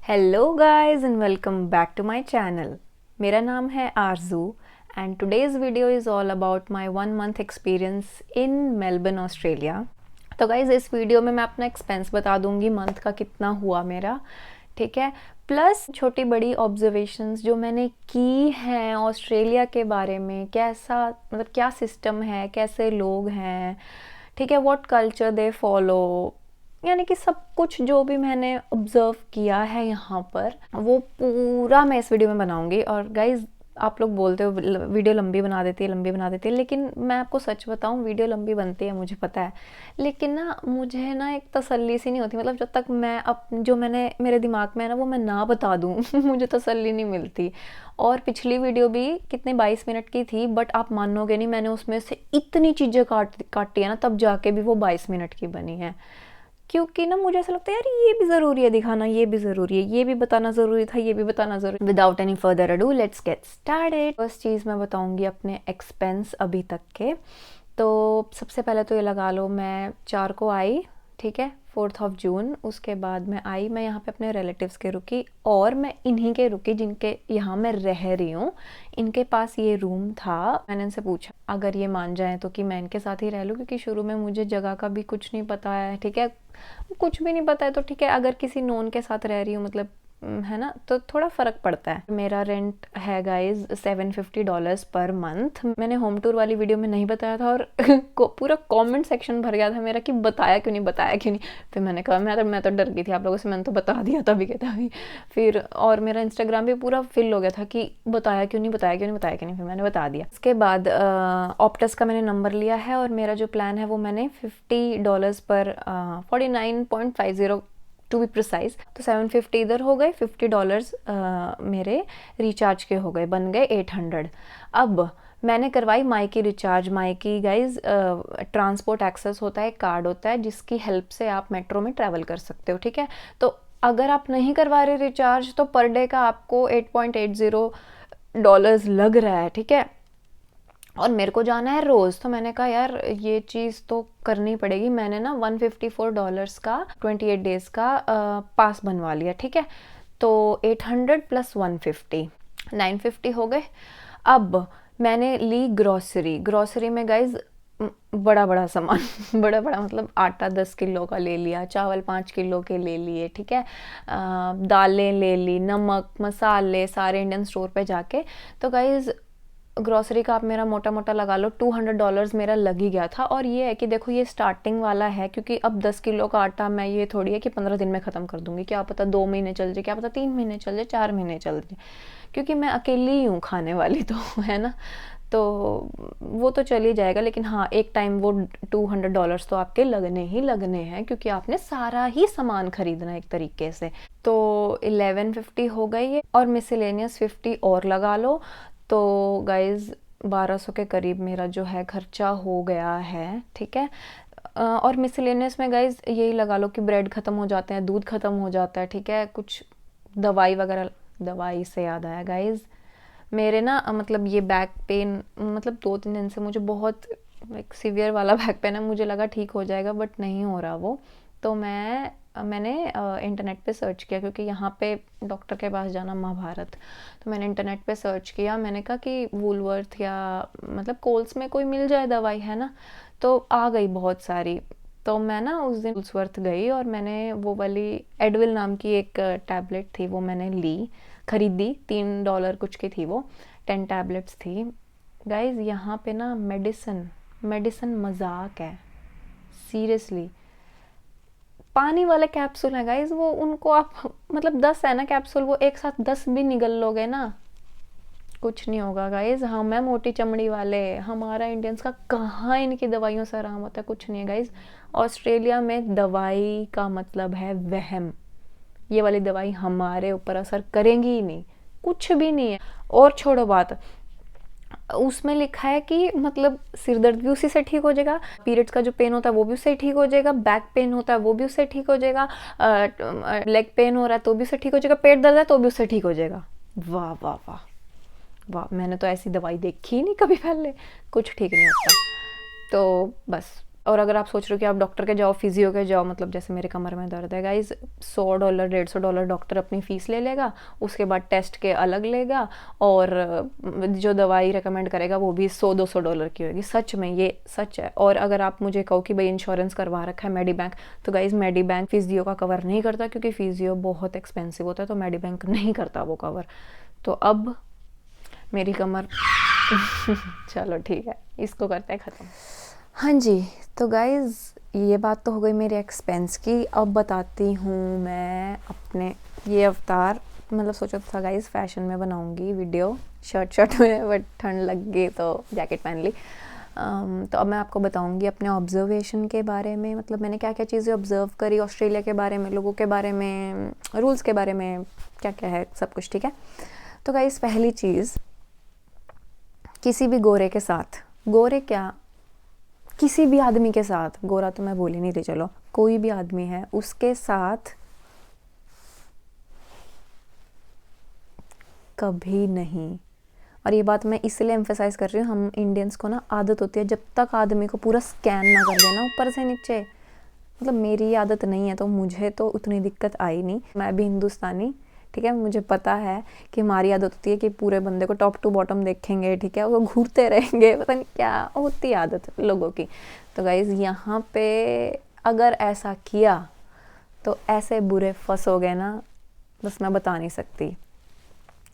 Hello guys and welcome back to my channel. मेरा नाम है Aarzoo and today's video is all about my 1 month experience in Melbourne Australia. तो guys इस video में मैं अपना एक्सपेंस बता दूंगी, मंथ का कितना हुआ मेरा, ठीक है, प्लस छोटी बड़ी ऑब्जर्वेशंस जो मैंने की हैं ऑस्ट्रेलिया के बारे में, कैसा मतलब क्या सिस्टम है, कैसे लोग हैं, ठीक है, व्हाट कल्चर दे फॉलो, यानी कि सब कुछ जो भी मैंने ऑब्ज़र्व किया है यहाँ पर वो पूरा मैं इस वीडियो में बनाऊंगी। और गाइज़ आप लोग बोलते हो वीडियो लंबी बना देती है, लेकिन मैं आपको सच बताऊं वीडियो लंबी बनती है, मुझे पता है, लेकिन ना मुझे ना एक तसल्ली सी नहीं होती, मतलब जब तक मैं जो मैंने मेरे दिमाग में है ना वो मैं ना बता दूं मुझे तसल्ली नहीं मिलती। और पिछली वीडियो भी कितने 22 मिनट की थी, बट आप मानोगे नहीं मैंने उसमें से इतनी चीज़ें काटी है ना, तब जाके भी वो 22 मिनट की बनी है, क्योंकि ना मुझे ऐसा लगता है यार ये भी ज़रूरी है दिखाना, ये भी ज़रूरी है, ये भी बताना ज़रूरी था, ये भी बताना ज़रूरी। Without any further ado let's get started. First चीज़ मैं बताऊंगी अपने एक्सपेंस अभी तक के। तो सबसे पहले तो ये लगा लो मैं 4 को आई, ठीक है, 4 जून। उसके बाद मैं आई, मैं यहाँ पे अपने रिलेटिव्स के रुकी और मैं इन्हीं के रुकी जिनके यहाँ मैं रह रही हूँ। इनके पास ये रूम था। मैंने इनसे पूछा अगर ये मान जाए तो कि मैं इनके साथ ही रह लूँ, क्योंकि शुरू में मुझे जगह का भी कुछ नहीं पता है, ठीक है, कुछ भी नहीं पता है, तो ठीक है अगर किसी नोन के साथ रह रही हूँ मतलब है ना, तो थोड़ा फ़र्क पड़ता है। मेरा रेंट है गाइज $750 पर मंथ। मैंने होम टूर वाली वीडियो में नहीं बताया था और पूरा कमेंट सेक्शन भर गया था मेरा कि बताया क्यों नहीं, बताया क्यों नहीं। फिर मैंने कहा मैं तो डर गई थी आप लोगों से, मैंने तो बता दिया तभी के तभी। फिर और मेरा इंस्टाग्राम भी पूरा फिल हो गया था कि बताया क्यों नहीं, बताया क्यों नहीं, बताया क्यों नहीं, फिर मैंने बता दिया। उसके बाद ऑप्टस का मैंने नंबर लिया है और मेरा जो प्लान है वो मैंने $50 पर 49.50 टू बी प्रिसाइज, तो 750 इधर हो गए, $50 मेरे रिचार्ज के हो गए, बन गए 800। अब मैंने करवाई माई की रिचार्ज। माई की गाइज ट्रांसपोर्ट एक्सेस होता है, कार्ड होता है जिसकी हेल्प से आप मेट्रो में ट्रैवल कर सकते हो, ठीक है। तो अगर आप नहीं करवा रहे रिचार्ज तो पर डे का आपको $8.80 लग रहा है, ठीक है, और मेरे को जाना है रोज़। तो मैंने कहा यार ये चीज़ तो करनी पड़ेगी। मैंने ना $154 का 28 डेज़ का पास बनवा लिया, ठीक है। तो 800 प्लस 150 950 हो गए। अब मैंने ली ग्रॉसरी में गाइज बड़ा बड़ा सामान बड़ा बड़ा मतलब आटा 10 किलो का ले लिया, चावल 5 किलो के ले लिए, ठीक है, दालें ले ली, नमक मसाले सारे इंडियन स्टोर पे जाके। तो गाइज ग्रॉसरी का आप मेरा मोटा मोटा लगा लो $200 मेरा लग ही गया था। और ये है कि देखो ये स्टार्टिंग वाला है, क्योंकि अब 10 किलो का आटा मैं ये थोड़ी है कि 15 दिन में ख़त्म कर दूंगी, क्या पता 2 महीने चल जाए, क्या पता 3 महीने चल जाए, 4 महीने चल जाए, क्योंकि मैं अकेली ही हूँ खाने वाली तो है ना, तो वो तो चल ही जाएगा। लेकिन हाँ एक टाइम वो $200 तो आपके लगने ही लगने हैं, क्योंकि आपने सारा ही सामान खरीदना है एक तरीके से। तो 1150 हो गई ये, और मिसलेनियस 50 और लगा लो। तो गाइज 1200 के करीब मेरा जो है खर्चा हो गया है, ठीक है। और मिसलेनियस में गाइज यही लगा लो कि ब्रेड ख़त्म हो जाते हैं, दूध ख़त्म हो जाता है, ठीक है, कुछ दवाई वगैरह। दवाई से याद आया गाइज, मेरे ना मतलब ये बैक पेन मतलब 2-3 दिन से मुझे बहुत एक सीवियर वाला बैक पेन है, मुझे लगा ठीक हो जाएगा बट नहीं हो रहा वो। तो मैंने इंटरनेट पे सर्च किया, क्योंकि यहाँ पे डॉक्टर के पास जाना महाभारत। तो मैंने इंटरनेट पे सर्च किया, मैंने कहा कि वूलवर्थ या मतलब कोल्स में कोई मिल जाए दवाई, है ना, तो आ गई बहुत सारी। तो मैं ना उस दिन वूलवर्थ गई और मैंने वो वाली एडविल नाम की एक टैबलेट थी वो मैंने ली, खरीदी, $3 कुछ की थी वो, 10 टैबलेट्स थी। गाइज यहाँ पे ना मेडिसिन मजाक है, सीरियसली। पानी वाले कैप्सूल है गाइज वो, उनको आप मतलब 10 है ना कैप्सूल, वो एक साथ 10 भी निगल लोगे ना, कुछ नहीं होगा गाइज। हम है मोटी चमड़ी वाले, हमारा इंडियंस का कहाँ इनकी दवाइयों से आराम होता है, कुछ नहीं है गाइज। ऑस्ट्रेलिया में दवाई का मतलब है वहम, ये वाली दवाई हमारे ऊपर असर करेंगी ही नहीं, कुछ भी नहीं है। और छोड़ो बात, उसमें लिखा है कि मतलब सिर दर्द भी उसी से ठीक हो जाएगा, पीरियड्स का जो पेन होता है वो भी उससे ठीक हो जाएगा, बैक पेन होता है वो भी उससे ठीक हो जाएगा, लेग पेन हो रहा है तो भी उससे ठीक हो जाएगा, पेट दर्द है तो भी उससे ठीक हो जाएगा। वाह वाह वाह वाह, मैंने तो ऐसी दवाई देखी ही नहीं कभी पहले, कुछ ठीक नहीं होता। तो बस और अगर आप सोच रहे हो कि आप डॉक्टर के जाओ, फिजियो के जाओ, मतलब जैसे मेरे कमर में दर्द है गाइज, $100 $150 डॉक्टर अपनी फ़ीस ले लेगा, उसके बाद टेस्ट के अलग लेगा, और जो दवाई रेकमेंड करेगा वो भी $100-200 की होगी। सच में ये सच है। और अगर आप मुझे कहो कि भाई इंश्योरेंस करवा रखा है मेडी बैंक, तो गाइज मेडी बैंक फिजियो का कवर नहीं करता, क्योंकि फिजियो बहुत एक्सपेंसिव होता है, तो मेडी बैंक नहीं करता वो कवर। तो अब मेरी कमर चलो ठीक है, इसको करते हैं ख़त्म। हाँ जी, तो गाइज़ ये बात तो हो गई मेरे एक्सपेंस की। अब बताती हूँ मैं अपने ये अवतार, मतलब सोचा था गाइज़ फैशन में बनाऊँगी वीडियो, शर्ट में, बट ठंड लग गई तो जैकेट पहन ली। तो अब मैं आपको बताऊँगी अपने ऑब्जर्वेशन के बारे में, मतलब मैंने क्या क्या चीज़ें ऑब्ज़र्व करी ऑस्ट्रेलिया के बारे में, लोगों के बारे में, रूल्स के बारे में, क्या क्या है सब कुछ, ठीक है। तो गाइज़ पहली चीज़, किसी भी गोरे के साथ, गोरे क्या, किसी भी आदमी के साथ, गोरा तो मैं बोल ही नहीं रही, चलो कोई भी आदमी है उसके साथ कभी नहीं, और ये बात मैं इसलिए एम्फेसाइज कर रही हूँ, हम इंडियंस को ना आदत होती है जब तक आदमी को पूरा स्कैन ना कर देना ऊपर से नीचे, मतलब मेरी आदत नहीं है तो मुझे तो उतनी दिक्कत आई नहीं, मैं भी हिंदुस्तानी, ठीक है, मुझे पता है कि हमारी आदत होती है कि पूरे बंदे को टॉप टू बॉटम देखेंगे, ठीक है, वो घूरते रहेंगे, पता नहीं क्या होती है आदत लोगों की। तो गाइज़ यहाँ पे अगर ऐसा किया तो ऐसे बुरे फंसोगे ना, बस मैं बता नहीं सकती।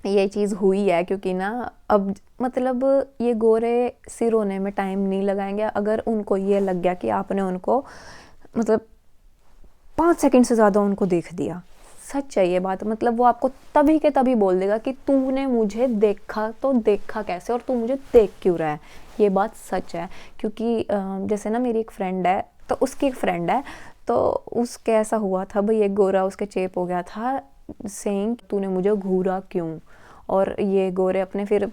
ये चीज़ हुई है, क्योंकि ना अब मतलब ये गोरे सिर होने में टाइम नहीं लगाएंगे, अगर उनको ये लग गया कि आपने उनको मतलब 5 सेकंड से ज़्यादा उनको देख दिया, सच है ये बात, मतलब वो आपको तभी के तभी बोल देगा कि तूने मुझे देखा तो देखा कैसे, और तू मुझे देख क्यों रहा है। ये बात सच है, क्योंकि जैसे ना मेरी एक फ्रेंड है, तो उसकी एक फ्रेंड है, तो उसके ऐसा हुआ था भाई, एक गोरा उसके चेप हो गया था, सेइंग तूने मुझे घूरा क्यों, और ये गोरे अपने फिर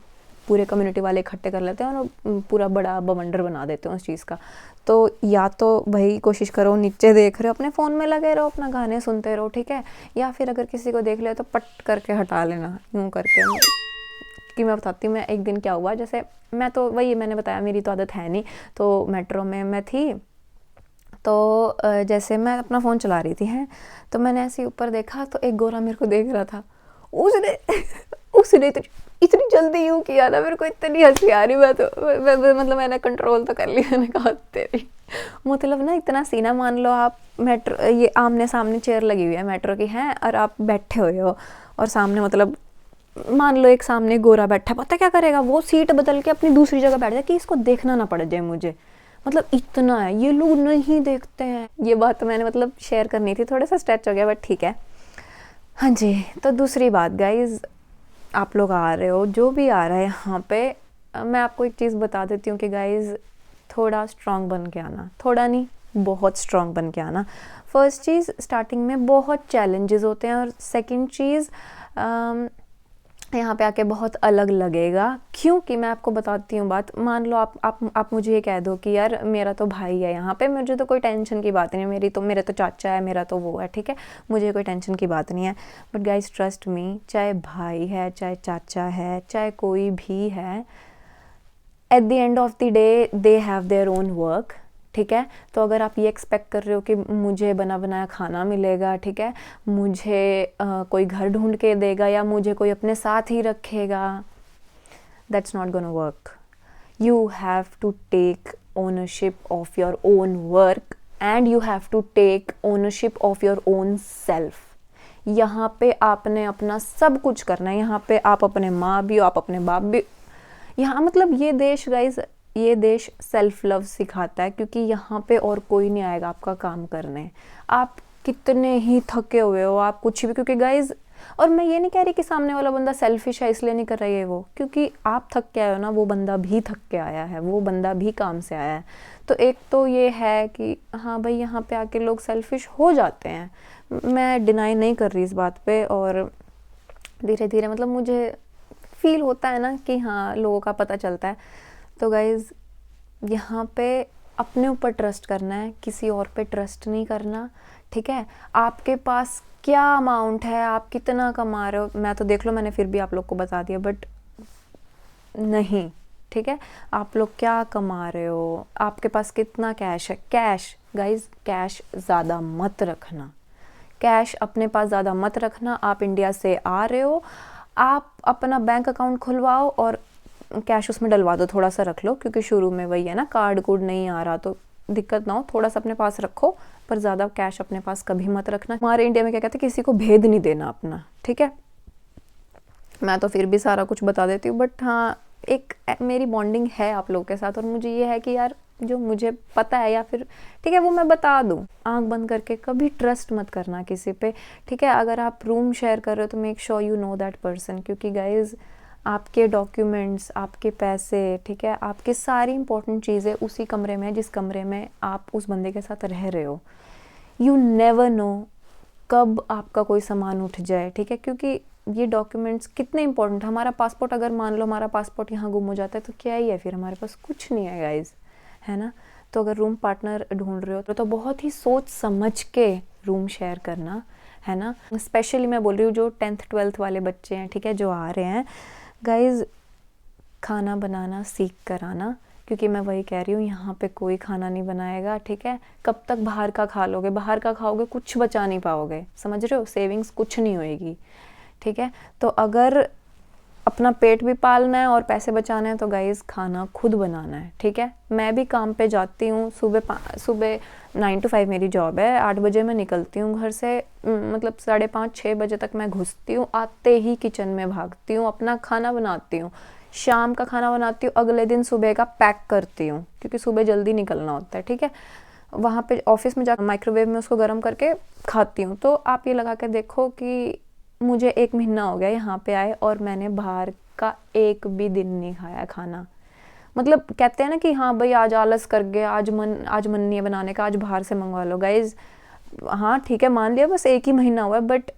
पूरे कम्युनिटी वाले इकट्ठे कर लेते हैं और पूरा बड़ा बवंडर बना देते हैं उस चीज़ का। तो या तो भाई कोशिश करो नीचे देख रहे हो, अपने फ़ोन में लगे रहो, अपना गाने सुनते रहो, ठीक है, या फिर अगर किसी को देख लिया तो पट करके हटा लेना, यूँ करके। कि मैं बताती हूँ, मैं एक दिन क्या हुआ, जैसे मैं तो वही मैंने बताया मेरी तो आदत है नहीं, तो मेट्रो में मैं थी, तो जैसे मैं अपना फ़ोन चला रही थी हैं, तो मैंने ऐसे ऊपर देखा तो एक गोरा मेरे को देख रहा था, उसने उसने इतनी जल्दी यूँ किया ना, मेरे को इतनी हंसी आ रही, मतलब मैंने कंट्रोल तो कर लिया, मैंने कहा तेरी, मतलब ना इतना सीना, मान लो आप मेट्रो, ये आमने सामने चेयर लगी हुई है मेट्रो की हैं, और आप बैठे हुए हो, और सामने मतलब मान लो एक सामने गोरा बैठा, पता क्या करेगा वो, सीट बदल के अपनी दूसरी जगह बैठ जाए कि इसको देखना ना पड़ जाए मुझे, मतलब इतना है, ये लोग नहीं देखते हैं। ये बात तो मैंने मतलब शेयर करनी थी, थोड़ा सा स्ट्रेच हो गया बट ठीक है। हाँ जी, तो दूसरी बात गाइज़, आप लोग आ रहे हो, जो भी आ रहा है यहाँ पे, मैं आपको एक चीज़ बता देती हूँ कि गाइज़ थोड़ा स्ट्रॉन्ग बन के आना, थोड़ा नहीं बहुत स्ट्रॉन्ग बन के आना। फर्स्ट चीज़, स्टार्टिंग में बहुत चैलेंजेस होते हैं, और सेकंड चीज़ यहाँ पे आके बहुत अलग लगेगा, क्योंकि मैं आपको बताती हूँ बात, मान लो आप मुझे ये कह दो कि यार मेरा तो भाई है यहाँ पे, मुझे तो कोई टेंशन की बात नहीं है, मेरे तो चाचा है, मेरा तो वो है, ठीक है, मुझे कोई टेंशन की बात नहीं है। बट गाइस ट्रस्ट मी, चाहे भाई है, चाहे चाचा है, चाहे कोई भी है, at the end of the day they have their own work, ठीक है। तो अगर आप ये एक्सपेक्ट कर रहे हो कि मुझे बना बनाया खाना मिलेगा, ठीक है, मुझे कोई घर ढूंढ के देगा, या मुझे कोई अपने साथ ही रखेगा, that's not gonna work. You have to take ownership of your own work, and you have to take ownership of your own self. यहाँ पे आपने अपना सब कुछ करना है, यहाँ पे आप अपने माँ भी हो, आप अपने बाप भी, यहाँ मतलब ये देश गाइज, ये देश सेल्फ लव सिखाता है, क्योंकि यहाँ पे और कोई नहीं आएगा आपका काम करने, आप कितने ही थके हुए हो, आप कुछ भी, क्योंकि गाइज, और मैं ये नहीं कह रही कि सामने वाला बंदा सेल्फिश है इसलिए नहीं कर रहा है वो, क्योंकि आप थक के आए हो ना, वो बंदा भी थक के आया है, वो बंदा भी काम से आया है। तो एक तो ये है कि हाँ भाई यहाँ पे आके लोग सेल्फिश हो जाते हैं, मैं डिनाई नहीं कर रही इस बात पे, और धीरे धीरे मतलब मुझे फील होता है ना कि हाँ लोगों का पता चलता है। तो गाइज़ यहाँ पे अपने ऊपर ट्रस्ट करना है, किसी और पे ट्रस्ट नहीं करना, ठीक है। आपके पास क्या अमाउंट है, आप कितना कमा रहे हो, मैं तो देख लो मैंने फिर भी आप लोग को बता दिया, बट नहीं, ठीक है। आप लोग क्या कमा रहे हो, आपके पास कितना कैश है। कैश गाइज, कैश ज़्यादा मत रखना, कैश अपने पास ज़्यादा मत रखना। आप इंडिया से आ रहे हो, आप अपना बैंक अकाउंट खुलवाओ और कैश उसमें डलवा दो, थोड़ा सा रख लो, क्योंकि शुरू में वही है ना, कार्ड कूड नहीं आ रहा तो दिक्कत ना हो, थोड़ा सा अपने पास रखो, पर ज़्यादा कैश अपने पास कभी मत रखना। हमारे इंडिया में क्या कहते हैं, किसी को भेद नहीं देना अपना, ठीक है। मैं तो फिर भी सारा कुछ बता देती हूँ, बट हाँ एक मेरी बॉन्डिंग है आप लोगों के साथ, और मुझे ये है कि यार जो मुझे पता है या फिर ठीक है वो मैं बता दूँ। आंख बंद करके कभी ट्रस्ट मत करना किसी पे, ठीक है। अगर आप रूम शेयर कर रहे हो तो make sure you know that person, क्योंकि गाइज आपके डॉक्यूमेंट्स, आपके पैसे, ठीक है, आपकी सारी इंपॉर्टेंट चीज़ें उसी कमरे में है जिस कमरे में आप उस बंदे के साथ रह रहे हो। यू नेवर नो कब आपका कोई सामान उठ जाए, ठीक है, क्योंकि ये डॉक्यूमेंट्स कितने इंपॉर्टेंट। हमारा पासपोर्ट, अगर मान लो हमारा पासपोर्ट यहाँ गुम हो जाता है तो क्या ही है, फिर हमारे पास कुछ नहीं है गाइज, है ना। तो अगर रूम पार्टनर ढूंढ रहे हो तो बहुत ही सोच समझ के रूम शेयर करना, है ना। स्पेशली मैं बोल रही हूँ जो 10th 12th वाले बच्चे हैं, ठीक है, जो आ रहे हैं गाइज, खाना बनाना सीख कर आना, क्योंकि मैं वही कह रही हूँ यहाँ पे कोई खाना नहीं बनाएगा, ठीक है। कब तक बाहर का खा लोगे, बाहर का खाओगे कुछ बचा नहीं पाओगे, समझ रहे हो, सेविंग्स कुछ नहीं होएगी, ठीक है। तो अगर अपना पेट भी पालना है और पैसे बचाने हैं तो गाइस खाना खुद बनाना है, ठीक है। मैं भी काम पे जाती हूँ, सुबह 9 to 5 मेरी जॉब है, 8 बजे मैं निकलती हूँ घर से, मतलब 5:30-6 बजे तक मैं घुसती हूँ, आते ही किचन में भागती हूँ, अपना खाना बनाती हूँ, शाम का खाना बनाती हूँ, अगले दिन सुबह का पैक करती हूँ, क्योंकि सुबह जल्दी निकलना होता है, ठीक है। वहाँ पे ऑफिस में जाकर माइक्रोवेव में उसको गर्म करके खाती हूँ। तो आप ये लगा के देखो कि मुझे 1 महीना हो गया यहाँ पे आए और मैंने बाहर का एक भी दिन नहीं खाया खाना। मतलब कहते हैं ना कि हाँ भाई आज आलस कर गए, आज मन नहीं है बनाने का, आज बाहर से मंगवा लो। गाइज हाँ ठीक है, मान लिया बस 1 ही महीना हुआ है, बट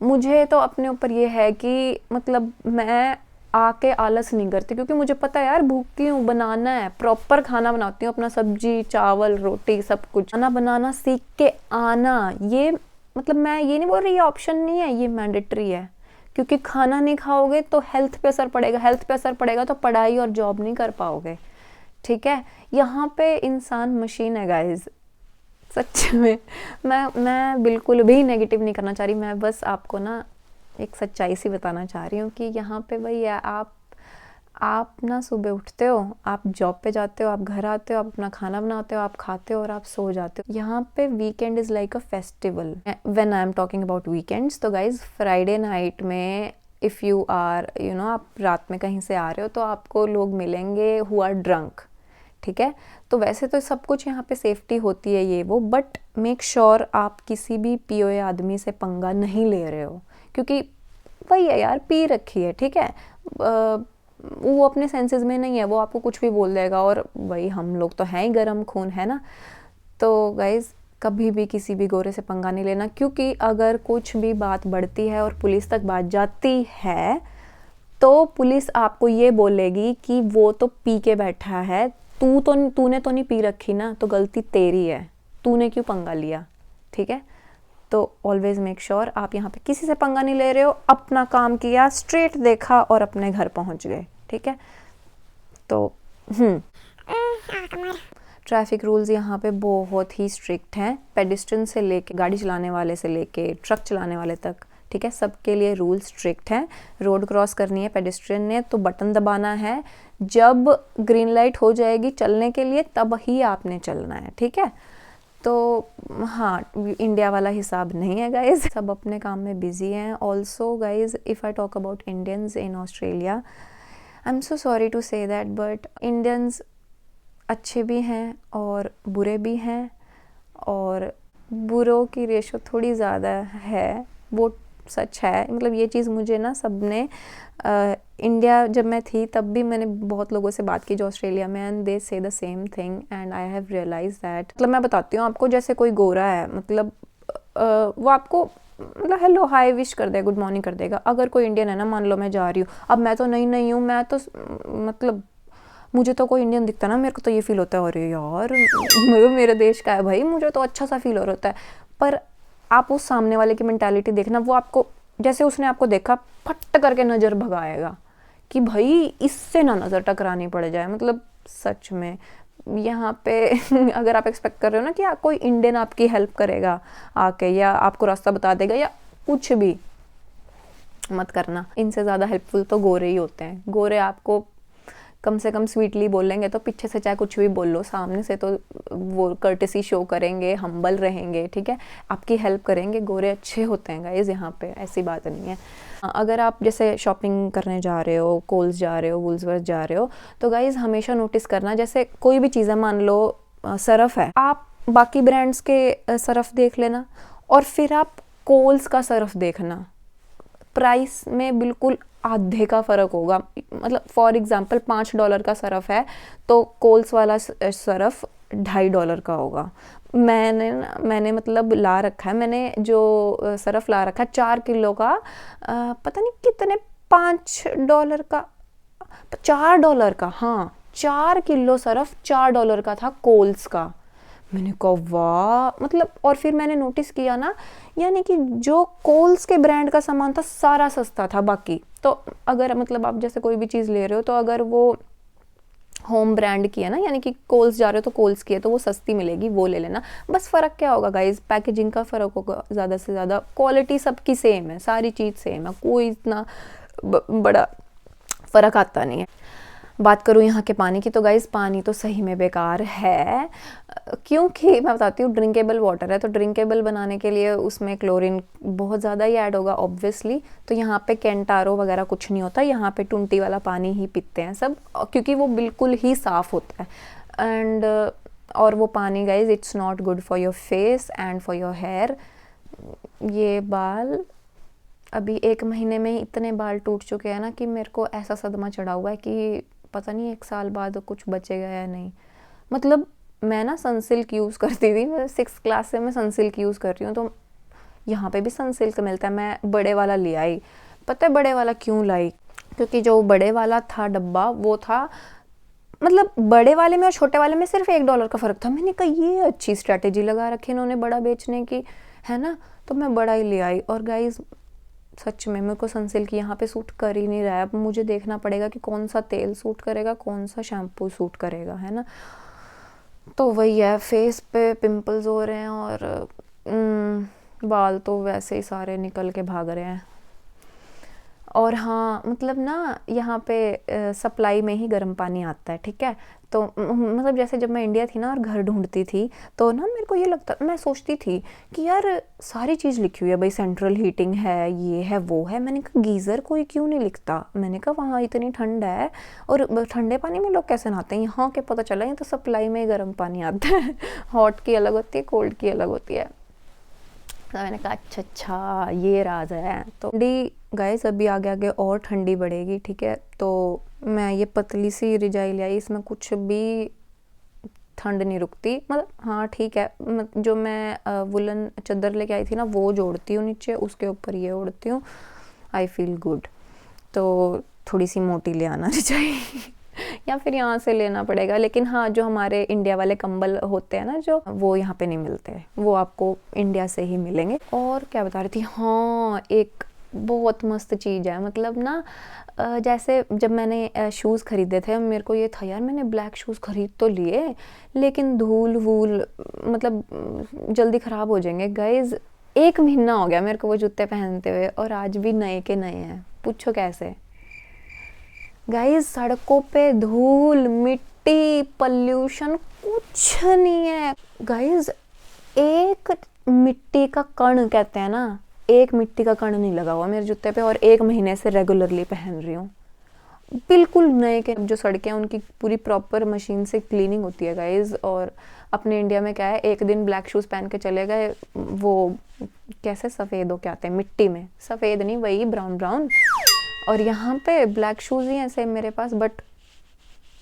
मुझे तो अपने ऊपर ये है कि मतलब मैं आके आलस नहीं करती, क्योंकि मुझे पता है यार भूखी हूँ, बनाना है, प्रॉपर खाना बनाती हूँ, अपना सब्जी चावल रोटी सब कुछ। खाना बनाना सीख के आना, ये मतलब मैं ये नहीं बोल रही ये ऑप्शन नहीं है, ये मैंडेटरी है, क्योंकि खाना नहीं खाओगे तो हेल्थ पे असर पड़ेगा, हेल्थ पे असर पड़ेगा तो पढ़ाई और जॉब नहीं कर पाओगे, ठीक है। यहाँ पे इंसान मशीन है गाइज, सच में। मैं बिल्कुल भी नेगेटिव नहीं करना चाह रही, मैं बस आपको ना एक सच्चाई सी बताना चाह रही हूँ कि यहाँ पे भाई आप ना सुबह उठते हो, आप जॉब पे जाते हो, आप घर आते हो, आप अपना खाना बनाते हो, आप खाते हो और आप सो जाते हो। यहाँ पे weekend is like a festival when I am talking about weekends. तो गाइज फ्राइडे नाइट में इफ़ यू आर आप रात में कहीं से आ रहे हो तो आपको लोग मिलेंगे हु आर ड्रंक, ठीक है। तो वैसे तो सब कुछ यहाँ पे सेफ्टी होती है ये वो, बट मेक श्योर आप किसी भी पिए हुए आदमी से पंगा नहीं ले रहे हो, क्योंकि वही है यार, पी रखी है, ठीक है, वो अपने सेंसेस में नहीं है, वो आपको कुछ भी बोल देगा, और वही हम लोग तो हैं ही गरम खून, है ना। तो गाइज कभी भी किसी भी गोरे से पंगा नहीं लेना, क्योंकि अगर कुछ भी बात बढ़ती है और पुलिस तक बात जाती है तो पुलिस आपको ये बोलेगी कि वो तो पी के बैठा है, तूने तो नहीं पी रखी ना, तो गलती तेरी है, तूने क्यों पंगा लिया, ठीक है। तो ऑलवेज मेक श्योर आप यहाँ पे किसी से पंगा नहीं ले रहे हो, अपना काम किया, स्ट्रेट देखा और अपने घर पहुँच गए, ठीक है। तो ट्रैफिक रूल्स यहाँ पे बहुत ही स्ट्रिक्ट हैं, पेडिस्ट्रियन से लेके गाड़ी चलाने वाले से लेके ट्रक चलाने वाले तक, ठीक है, सबके लिए रूल स्ट्रिक्ट हैं। रोड क्रॉस करनी है पेडिस्ट्रियन ने तो बटन दबाना है, जब ग्रीन लाइट हो जाएगी चलने के लिए तब ही आपने चलना है, ठीक है। तो हाँ, इंडिया वाला हिसाब नहीं है गाइज, सब अपने काम में बिजी हैं। Also guys if I talk about Indians in Australia, I am so sorry to say that, but Indians अच्छे भी हैं और बुरे भी हैं, और बुरों की रेशो थोड़ी ज़्यादा है, वो सच है। मतलब ये चीज़ मुझे ना सबने इंडिया जब मैं थी तब भी मैंने बहुत लोगों से बात की जो ऑस्ट्रेलिया में, and they say the same thing and I have realise that. मतलब मैं बताती हूँ आपको, जैसे कोई गोरा है, मतलब वो आपको मतलब हेलो हाय विश कर देगा, गुड मॉर्निंग कर देगा। अगर कोई इंडियन है ना, मान लो मैं जा रही हूँ, अब मैं तो नहीं हूँ, मैं तो मतलब मुझे तो कोई इंडियन दिखता ना, मेरे को तो ये फील होता है अरे यार मेरे देश का है भाई, मुझे तो अच्छा सा फील हो रहा होता है। पर आप उस सामने वाले की मेंटालिटी देखना, वो आपको जैसे उसने आपको देखा फट करके नज़र भगाएगा, कि भाई इससे ना नज़र टकरानी पड़ जाए। मतलब सच में यहाँ पे अगर आप एक्सपेक्ट कर रहे हो ना कि कोई इंडियन आपकी हेल्प करेगा आके, या आपको रास्ता बता देगा या कुछ भी, मत करना। इनसे ज़्यादा हेल्पफुल तो गोरे ही होते हैं। गोरे आपको कम से कम स्वीटली बोलेंगे तो पीछे से चाहे कुछ भी बोल लो, सामने से तो वो कर्टेसी शो करेंगे, हम्बल रहेंगे, ठीक है, आपकी हेल्प करेंगे। गोरे अच्छे होते हैं गाइज यहाँ पे, ऐसी बात नहीं है। अगर आप जैसे शॉपिंग करने जा रहे हो, कोल्स जा रहे हो, वुल्सवर्थ जा रहे हो, तो गाइज हमेशा नोटिस करना, जैसे कोई भी चीज़ है, मान लो सरफ है, आप बाकी ब्रांड्स के सरफ देख लेना और फिर आप कोल्स का सरफ देखना, प्राइस में बिल्कुल आधे का फ़र्क होगा। मतलब फॉर एग्ज़ाम्पल $5 का सरफ है तो कोल्स वाला सरफ $2.5 का होगा। मैंने मतलब ला रखा है, मैंने जो सरफ ला रखा है 4 किलो का, पता नहीं कितने, $5 का, $4 का, हाँ 4 किलो सरफ $4 का था कोल्स का। मैंने कहा वाह, मतलब और फिर मैंने नोटिस किया ना, यानी कि जो कोल्स के ब्रांड का सामान था सारा सस्ता था बाकी। तो अगर मतलब आप जैसे कोई भी चीज़ ले रहे हो तो अगर वो होम ब्रांड की है ना, यानी कि कोल्स जा रहे हो तो कोल्स की है तो वो सस्ती मिलेगी, वो ले लेना। बस फ़र्क क्या होगा गाइज, पैकेजिंग का फ़र्क होगा ज़्यादा से ज़्यादा। क्वालिटी सबकी सेम है, सारी चीज़ सेम है, कोई इतना बड़ा फ़र्क आता नहीं है। बात करूँ यहाँ के पानी की, तो गाइज़ पानी तो सही में बेकार है, क्योंकि मैं बताती हूँ ड्रिंकेबल वाटर है, तो ड्रिंकेबल बनाने के लिए उसमें क्लोरीन बहुत ज़्यादा ही ऐड होगा ऑब्वियसली। तो यहाँ पे कैंटारो वगैरह कुछ नहीं होता, यहाँ पे टुंटी वाला पानी ही पीते हैं सब, क्योंकि वो बिल्कुल ही साफ़ होता है। एंड और वो पानी guys it's not good for your face and for your hair. ये बाल अभी 1 महीने में ही इतने बाल टूट चुके हैं ना कि मेरे को ऐसा सदमा चढ़ा हुआ है कि पता नहीं 1 साल बाद कुछ बचेगा या नहीं। मतलब मैं ना सनसिल्क यूज़ करती थी, मैं 6th क्लास से मैं सनसिल्क यूज़ कर रही हूँ, तो यहाँ पे भी सनसिल्क मिलता है। मैं बड़े वाला ले आई, पता है बड़े वाला क्यों लाई, क्योंकि जो बड़े वाला था डब्बा वो था, मतलब बड़े वाले में और छोटे वाले में सिर्फ $1 का फ़र्क था। मैंने कहा ये अच्छी स्ट्रैटेजी लगा रखी इन्होंने बड़ा बेचने की, है ना, तो मैं बड़ा ही ले आई। और गाइज़ सच में मेरे को सनसिल्क यहाँ पे सूट कर ही नहीं रहा है। अब मुझे देखना पड़ेगा कि कौन सा तेल सूट करेगा, कौन सा शैम्पू सूट करेगा, है ना। तो वही है, फेस पे पिंपल्स हो रहे हैं और बाल तो वैसे ही सारे निकल के भाग रहे हैं। और हाँ मतलब ना यहाँ पे सप्लाई में ही गर्म पानी आता है, ठीक है। तो मतलब जैसे जब मैं इंडिया थी ना और घर ढूंढती थी तो ना मेरे को ये लगता, मैं सोचती थी कि यार सारी चीज़ लिखी हुई है भाई, सेंट्रल हीटिंग है, ये है वो है। मैंने कहा गीज़र कोई क्यों नहीं लिखता, मैंने कहा वहाँ इतनी ठंड है और ठंडे पानी में लोग कैसे नहाते हैं। यहाँ के पता चला ये तो सप्लाई में ही गर्म पानी आता है। हॉट की अलग होती है, कोल्ड की अलग होती है। तो मैंने कहा अच्छा ये राज है। तो ठंडी गाइस अभी आगे आगे और ठंडी बढ़ेगी, ठीक है। तो मैं ये पतली सी रजाई ले आई, इसमें कुछ भी ठंड नहीं रुकती। मतलब हाँ ठीक है, जो मैं वुलन चादर लेके आई थी ना वो जोड़ती हूँ नीचे, उसके ऊपर ये ओढ़ती हूँ, आई फील गुड। तो थोड़ी सी मोटी ले आना रजाई या फिर यहाँ से लेना पड़ेगा। लेकिन हाँ जो हमारे इंडिया वाले कंबल होते हैं ना जो, वो यहाँ पे नहीं मिलते, वो आपको इंडिया से ही मिलेंगे। और क्या बता रही थी, हाँ एक बहुत मस्त चीज़ है, मतलब ना जैसे जब मैंने शूज़ ख़रीदे थे मेरे को ये था यार मैंने ब्लैक शूज़ ख़रीद तो लिए लेकिन धूल वूल मतलब जल्दी ख़राब हो जाएंगे। गाइज़ 1 महीना हो गया मेरे को वो जूते पहनते हुए और आज भी नए के नए हैं। पूछो कैसे। गाइज सड़कों पे धूल मिट्टी पॉल्यूशन कुछ नहीं है। गाइज एक मिट्टी का कण कहते हैं ना, एक मिट्टी का कण नहीं लगा हुआ मेरे जूते पे और 1 महीने से रेगुलरली पहन रही हूँ। बिल्कुल नए के जो सड़कें हैं उनकी पूरी प्रॉपर मशीन से क्लीनिंग होती है गाइज। और अपने इंडिया में क्या है, एक दिन ब्लैक शूज़ पहन के चले गए, वो कैसे सफ़ेद हो के आते हैं मिट्टी में, सफ़ेद नहीं वही ब्राउन ब्राउन। और यहाँ पे ब्लैक शूज़ ही हैं सेम मेरे पास, बट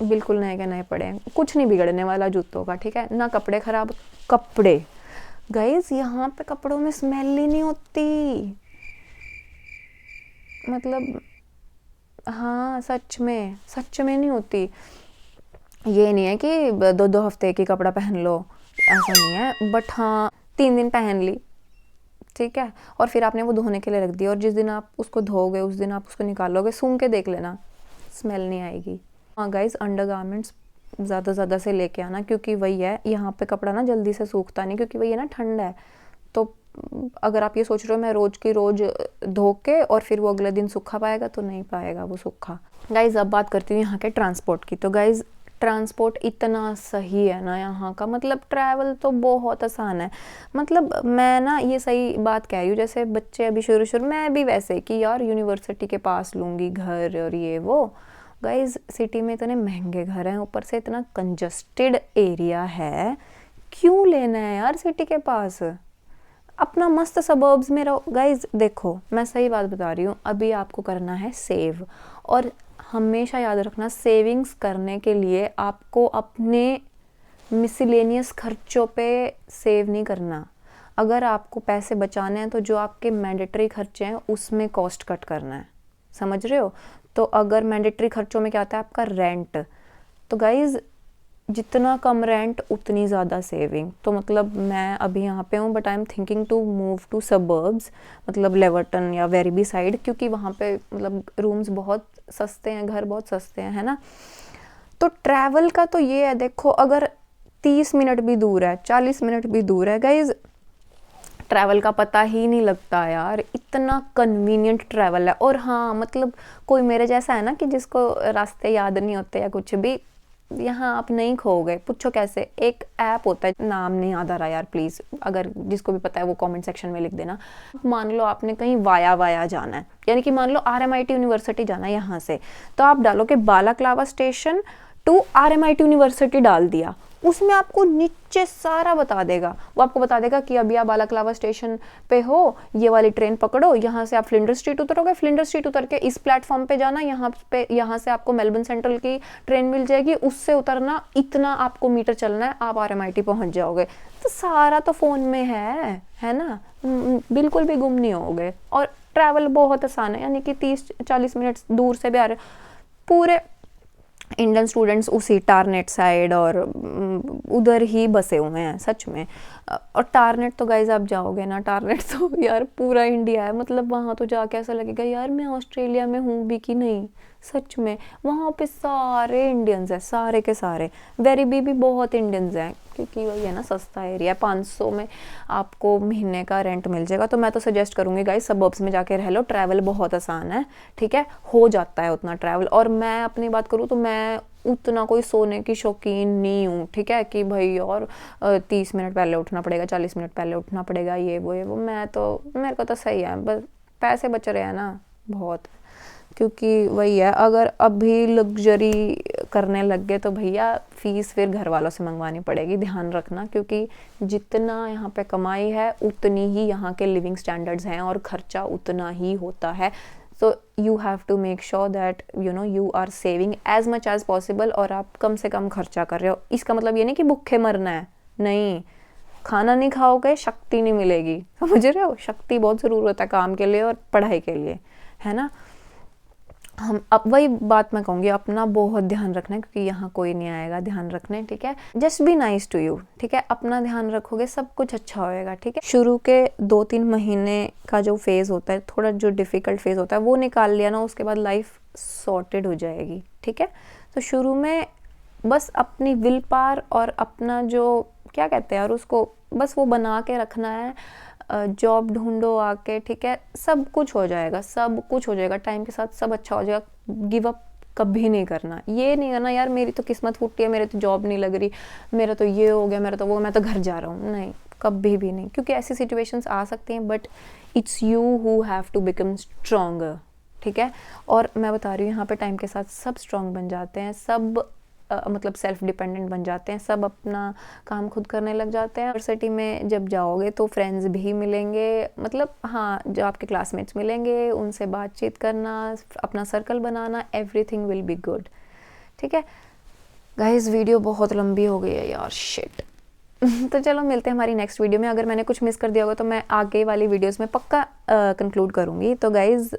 बिल्कुल नए के नए पड़े हैं, कुछ नहीं बिगड़ने वाला जूतों का, ठीक है ना। कपड़े ख़राब, कपड़े गाइस यहाँ पे कपड़ों में स्मेल ही नहीं होती, मतलब हाँ सच में नहीं होती। ये नहीं है कि 2-2 हफ्ते की कपड़ा पहन लो, ऐसा नहीं है। बट हाँ 3 दिन पहन ली, ठीक है, और फिर आपने वो धोने के लिए रख दिया और जिस दिन आप उसको धोगे उस दिन आप उसको निकालोगे, सूंघ के देख लेना स्मेल नहीं आएगी। हाँ गाइज, अंडरगारमेंट्स ज़्यादा से लेके आना, क्योंकि वही है यहाँ पे कपड़ा ना जल्दी से सूखता नहीं, क्योंकि वही है ना ठंड है। तो अगर आप ये सोच रहे हो मैं रोज़ की रोज़ धो के और फिर वो अगले दिन सूखा पाएगा, तो नहीं पाएगा वो सूखा। गाइज अब बात करती हूँ यहाँ के ट्रांसपोर्ट की। तो गाइज ट्रांसपोर्ट इतना सही है ना यहाँ का, मतलब ट्रैवल तो बहुत आसान है। मतलब मैं ना ये सही बात कह रही हूँ, जैसे बच्चे अभी शुरू मैं भी वैसे कि यार यूनिवर्सिटी के पास लूँगी घर और ये वो। गाइज सिटी में इतने महंगे घर हैं, ऊपर से इतना कंजस्टेड एरिया है, क्यों लेना है यार सिटी के पास, अपना मस्त सबर्ब्स में रहो। गाइज देखो मैं सही बात बता रही हूँ, अभी आपको करना है सेव, और हमेशा याद रखना सेविंग्स करने के लिए आपको अपने मिसलेनियस खर्चों पे सेव नहीं करना। अगर आपको पैसे बचाने हैं तो जो आपके मैंडेटरी खर्चे हैं उसमें कॉस्ट कट करना है, समझ रहे हो। तो अगर मैंडेटरी खर्चों में क्या आता है आपका रेंट, तो गाइज जितना कम रेंट उतनी ज़्यादा सेविंग। तो मतलब मैं अभी यहाँ पे हूँ, but I am thinking to move to suburbs, मतलब लेवर्टन या वेरीबी साइड, क्योंकि वहाँ पे मतलब रूम्स बहुत सस्ते हैं, घर बहुत सस्ते हैं, है ना। तो ट्रैवल का तो ये है, देखो अगर 30 मिनट भी दूर है, 40 मिनट भी दूर है गाइज, ट्रैवल का पता ही नहीं लगता यार, इतना कन्वीनियंट ट्रैवल है। और हाँ मतलब कोई मेरे जैसा है ना कि जिसको रास्ते याद नहीं होते या कुछ भी, यहाँ आप नहीं खोओगे। पूछो कैसे, एक ऐप होता है, नाम नहीं याद आ रहा यार, प्लीज़ अगर जिसको भी पता है वो कमेंट सेक्शन में लिख देना। मान लो आपने कहीं वाया जाना है, यानी कि मान लो RMIT यूनिवर्सिटी जाना है यहाँ से, तो आप डालोगे balaclava station to RMIT university डाल दिया, उसमें आपको नीचे सारा बता देगा। वो आपको बता देगा कि अभी आप बालाक्लावा स्टेशन पे हो, ये वाली ट्रेन पकड़ो, यहाँ से आप फ्लिंडर स्ट्रीट उतरोगे, फ्लिंडर स्ट्रीट उतर के इस प्लेटफॉर्म पे जाना, यहाँ से आपको मेलबर्न सेंट्रल की ट्रेन मिल जाएगी, उससे उतरना, इतना आपको मीटर चलना है, आप RMIT पहुँच जाओगे। तो सारा तो फ़ोन में है ना, बिल्कुल भी गुम नहीं होगे। और ट्रैवल बहुत आसान है, यानी कि 30-40 मिनट दूर से भी आ रहे पूरे इंडियन स्टूडेंट्स उसी टारनेट साइड और उधर ही बसे हुए हैं सच में। और टारनेट तो गाइज आप जाओगे ना, टारनेट तो यार पूरा इंडिया है, मतलब वहाँ तो जाके ऐसा लगेगा यार मैं ऑस्ट्रेलिया में हूँ भी कि नहीं, सच में। वहाँ पे सारे इंडियंस हैं, सारे के सारे। वेरीबी भी बहुत इंडियंस हैं, क्योंकि वही है ना, सस्ता एरिया है, 500 में आपको महीने का रेंट मिल जाएगा। तो मैं तो सजेस्ट करूँगी गाइस सबर्ब्स में जाके रह लो, ट्रैवल बहुत आसान है, ठीक है, हो जाता है उतना ट्रैवल। और मैं अपनी बात करूँ तो मैं उतना कोई सोने की शौकीन नहीं हूँ, ठीक है, कि भाई और 30 मिनट पहले उठना पड़ेगा, 40 मिनट पहले उठना पड़ेगा, ये वो मैं तो, मेरे को तो सही है, बस पैसे बच रहे हैं ना बहुत, क्योंकि वही है, अगर अभी लग्जरी करने लग गए तो भैया फीस फिर घर वालों से मंगवानी पड़ेगी, ध्यान रखना। क्योंकि जितना यहाँ पे कमाई है उतनी ही यहाँ के लिविंग स्टैंडर्ड्स हैं और खर्चा उतना ही होता है। So you have to make sure that you know you are saving as much as possible, और आप कम से कम खर्चा कर रहे हो। इसका मतलब ये नहीं कि भूखे मरना है, नहीं, खाना नहीं खाओगे शक्ति नहीं मिलेगी, समझ रहे हो। शक्ति बहुत ज़रूरत है काम के लिए और पढ़ाई के लिए, है ना। हम अब वही बात मैं कहूँगी, अपना बहुत ध्यान रखना है, क्योंकि यहाँ कोई नहीं आएगा ध्यान रखने, ठीक है। Just be nice to you, ठीक है, अपना ध्यान रखोगे सब कुछ अच्छा होएगा, ठीक है। शुरू के 2-3 महीने का जो फेज़ होता है, थोड़ा जो डिफ़िकल्ट फेज़ होता है, वो निकाल लिया ना, उसके बाद लाइफ सॉर्टेड हो जाएगी, ठीक है। तो शुरू में बस अपनी विल पावर और अपना जो क्या कहते हैं, और उसको बस वो बना के रखना है। जॉब ढूंढो आके, ठीक है, सब कुछ हो जाएगा, सब कुछ हो जाएगा, टाइम के साथ सब अच्छा हो जाएगा। गिव अप कभी नहीं करना, ये नहीं करना यार मेरी तो किस्मत फूटी है, मेरे तो जॉब नहीं लग रही, मेरा तो ये हो गया, मेरा तो वो, मैं तो घर जा रहा हूँ, नहीं, कभी भी नहीं। क्योंकि ऐसी सिचुएशंस आ सकती हैं, but it's you who have to become stronger, ठीक है। और मैं बता रही हूँ यहाँ पे टाइम के साथ सब स्ट्रॉन्ग बन जाते हैं, सब मतलब सेल्फ डिपेंडेंट बन जाते हैं, सब अपना काम खुद करने लग जाते हैं। यूनिवर्सिटी में जब जाओगे तो फ्रेंड्स भी मिलेंगे, मतलब हाँ, जो आपके क्लासमेट्स मिलेंगे, उनसे बातचीत करना, अपना circle banana, everything will be good, ठीक है। गाइस वीडियो बहुत लंबी हो गई है यार, शिट। तो चलो मिलते हैं हमारी नेक्स्ट वीडियो में। अगर मैंने कुछ मिस कर दिया होगा तो मैं आगे वाली वीडियोस में पक्का कंक्लूड करूँगी। तो गाइज़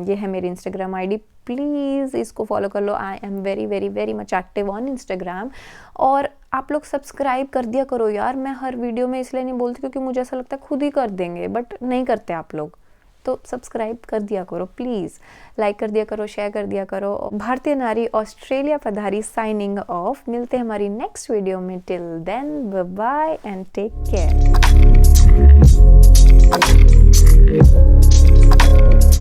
ये है मेरी इंस्टाग्राम आईडी, प्लीज़ इसको फॉलो कर लो। I am very very very much active on Instagram. और आप लोग सब्सक्राइब कर दिया करो यार। मैं हर वीडियो में इसलिए नहीं बोलती क्योंकि मुझे ऐसा लगता है खुद ही कर देंगे, बट नहीं करते आप लोग। तो सब्सक्राइब कर दिया करो प्लीज़, लाइक कर दिया करो, शेयर कर दिया करो। भारतीय नारी ऑस्ट्रेलिया पधारी साइनिंग ऑफ। मिलते हैं हमारी नेक्स्ट वीडियो में। Till then bye and take care.